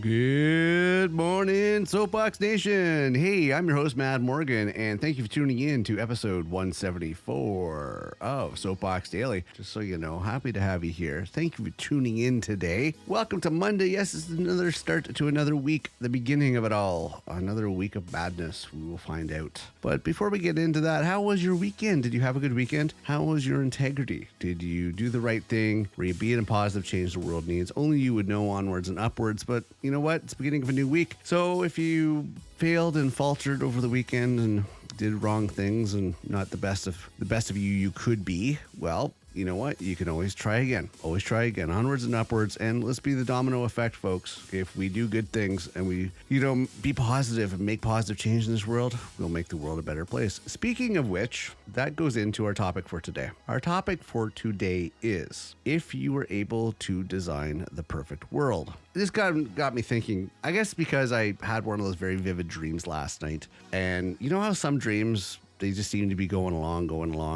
Good morning, Soapbox Nation. Hey, I'm your host, Matt Morgan, and thank you for tuning in to episode 174 of Soapbox Daily. Just so you know, happy to have you here. Thank you for tuning in today. Welcome to Monday. Yes, it's another start to another week, the beginning of it all. Another week of madness, we will find out. But before we get into that, how was your weekend? Did you have a good weekend? How was your integrity? Did you do the right thing? Were you being a positive change the world needs? Only you would know, onwards and upwards, but you know what? It's the beginning of a new week. So if you failed and faltered over the weekend and did wrong things and not the best of you could be, well, you know what? You can always try again. Always try again. Onwards and upwards. And let's be the domino effect, folks. If we do good things and we, be positive and make positive change in this world, we'll make the world a better place. Speaking of which, that goes into our topic for today. Our topic for today is if you were able to design the perfect world. This got me thinking, I guess because I had one of those very vivid dreams last night. And you know how some dreams, they just seem to be going along,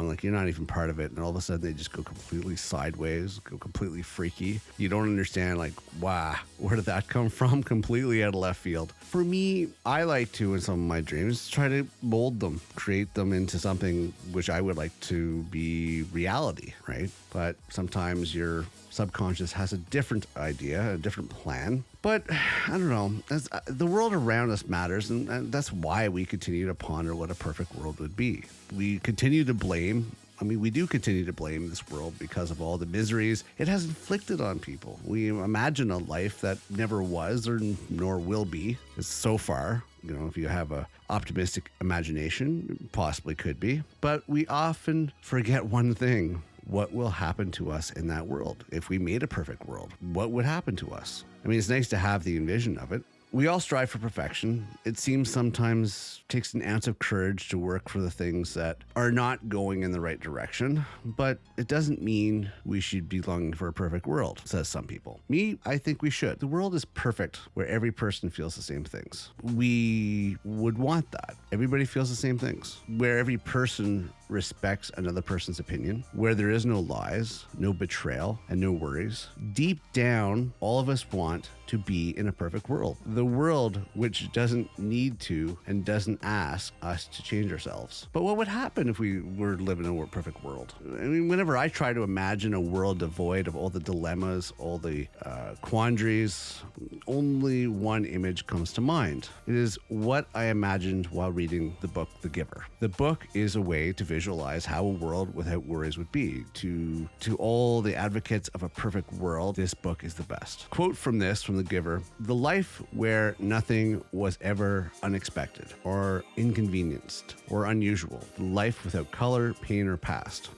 like you're not even part of it. And all of a sudden they just go completely sideways, go completely freaky. You don't understand, like, wow, where did that come from? Completely out of left field. For me, I like to, in some of my dreams, try to mold them, create them into something which I would like to be reality, right? But sometimes your subconscious has a different idea, a different plan. But I don't know, the world around us matters, and that's why we continue to ponder what a perfect world would be. We continue to blame. We do continue to blame this world because of all the miseries it has inflicted on people. We imagine a life that never was or nor will be. It's so far. If you have a optimistic imagination, it possibly could be. But we often forget one thing. What will happen to us in that world? If we made a perfect world, what would happen to us? It's nice to have the envision of it. We all strive for perfection. It seems sometimes takes an ounce of courage to work for the things that are not going in the right direction, but it doesn't mean we should be longing for a perfect world, says some people. Me, I think we should. The world is perfect where every person feels the same things. We would want that. Everybody feels the same things. Where every person respects another person's opinion, where there is no lies, no betrayal, and no worries. Deep down, all of us want to be in a perfect world. The world which doesn't need to and doesn't ask us to change ourselves. But what would happen if we were to live in a perfect world? Whenever I try to imagine a world devoid of all the dilemmas, all the quandaries, only one image comes to mind. It is what I imagined while reading the book, The Giver. The book is a way to visualize how a world without worries would be. To all the advocates of a perfect world, this book is the best. Quote from The Giver: "The life where nothing was ever unexpected or inconvenienced or unusual. The life without color, pain, or past."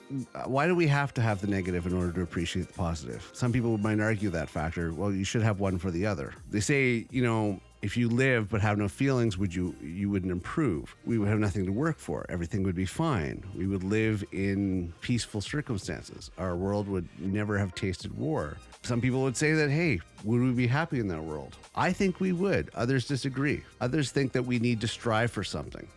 Why do we have to have the negative in order to appreciate the positive? Some people might argue that factor. Well, you should have one for the other. They say, if you live but have no feelings, you wouldn't improve. We would have nothing to work for. Everything would be fine. We would live in peaceful circumstances. Our world would never have tasted war. Some people would say that, hey, would we be happy in that world? I think we would. Others disagree. Others think that we need to strive for something.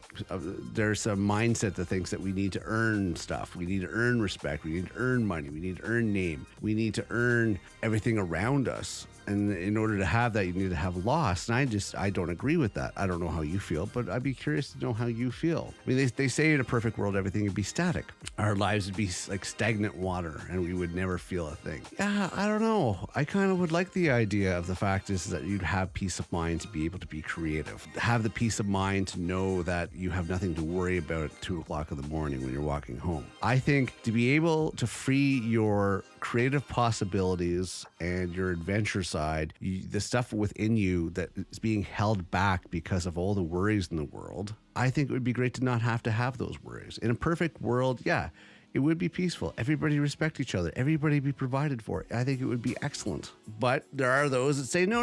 There's a mindset that thinks that we need to earn stuff. We need to earn respect. We need to earn money. We need to earn name. We need to earn everything around us. And in order to have that, you need to have loss. And I don't agree with that. I don't know how you feel, but I'd be curious to know how you feel. They say in a perfect world, everything would be static. Our lives would be like stagnant water and we would never feel a thing. Yeah, I don't know. I kind of would like the idea of the fact is that you'd have peace of mind to be able to be creative. Have the peace of mind to know that you have nothing to worry about at 2 o'clock in the morning when you're walking home. I think to be able to free your creative possibilities and your adventure side, the stuff within you that is being held back because of all the worries in the world, I think it would be great to not have to have those worries. In a perfect world, yeah, it would be peaceful. Everybody respect each other. Everybody be provided for. I think it would be excellent. But there are those that say, no.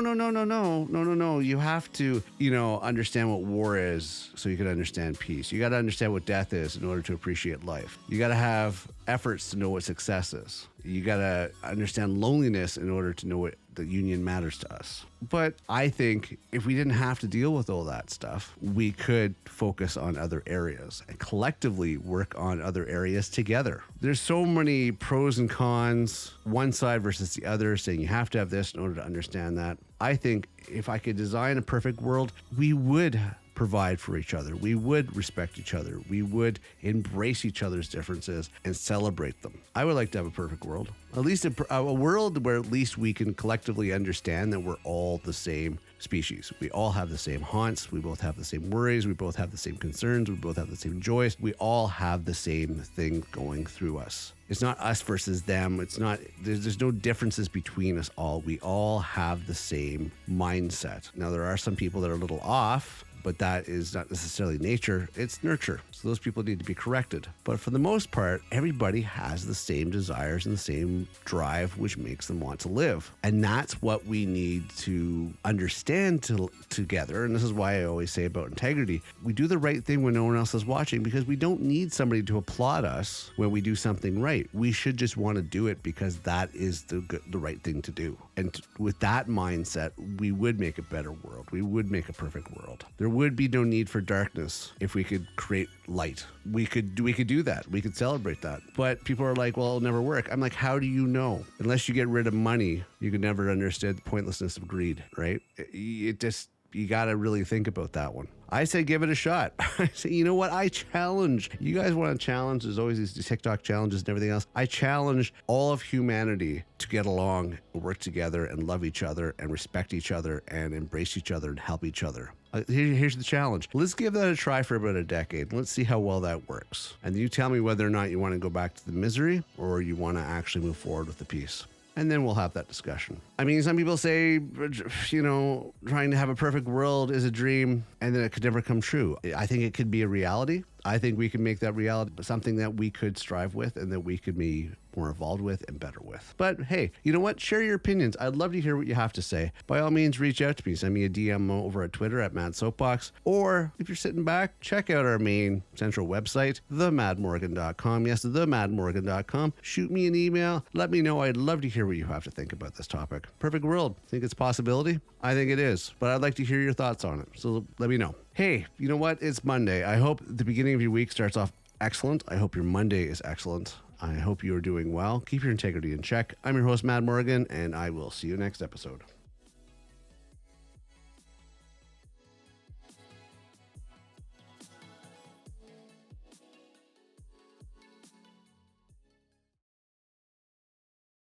You have to, understand what war is so you can understand peace. You got to understand what death is in order to appreciate life. You got to have efforts to know what success is. You got to understand loneliness in order to know what the union matters to us. But I think if we didn't have to deal with all that stuff, we could focus on other areas and collectively work on other areas together. There's so many pros and cons, one side versus the other, saying you have to have this in order to understand that. I think if I could design a perfect world, we would provide for each other. We would respect each other. We would embrace each other's differences and celebrate them. I would like to have a perfect world. At least a world where at least we can collectively understand that we're all the same species. We all have the same haunts. We both have the same worries. We both have the same concerns. We both have the same joys. We all have the same thing going through us. It's not us versus them. It's not, there's no differences between us all. We all have the same mindset. Now, there are some people that are a little off, but that is not necessarily nature, it's nurture. So those people need to be corrected. But for the most part, everybody has the same desires and the same drive, which makes them want to live. And that's what we need to understand together. And this is why I always say about integrity. We do the right thing when no one else is watching, because we don't need somebody to applaud us when we do something right. We should just want to do it because that is the right thing to do. And with that mindset, we would make a better world. We would make a perfect world. There would be no need for darkness if we could create light. We could do that. We could celebrate that. But people are like, well, it'll never work. I'm like, how do you know? Unless you get rid of money, you can never understand the pointlessness of greed, right? You got to really think about that one. I say give it a shot. I say, you know what? I challenge. You guys want to challenge? There's always these TikTok challenges and everything else. I challenge all of humanity to get along, work together, and love each other, and respect each other, and embrace each other, and help each other. Here's the challenge. Let's give that a try for about a decade. Let's see how well that works. And you tell me whether or not you want to go back to the misery or you want to actually move forward with the peace. And then we'll have that discussion. I mean, some people say, trying to have a perfect world is a dream and then it could never come true. I think it could be a reality. I think we can make that reality something that we could strive with and that we could be more involved with and better with. But hey, you know what? Share your opinions. I'd love to hear what you have to say. By all means, reach out to me. Send me a DM over at Twitter at MadSoapbox. Or if you're sitting back, check out our main central website, themadmorgan.com. Yes, themadmorgan.com. Shoot me an email. Let me know. I'd love to hear what you have to think about this topic. Perfect world. Think it's a possibility? I think it is. But I'd like to hear your thoughts on it. So let me know. Hey, you know what? It's Monday. I hope the beginning of your week starts off excellent. I hope your Monday is excellent. I hope you are doing well. Keep your integrity in check. I'm your host, Mad Morgan, and I will see you next episode.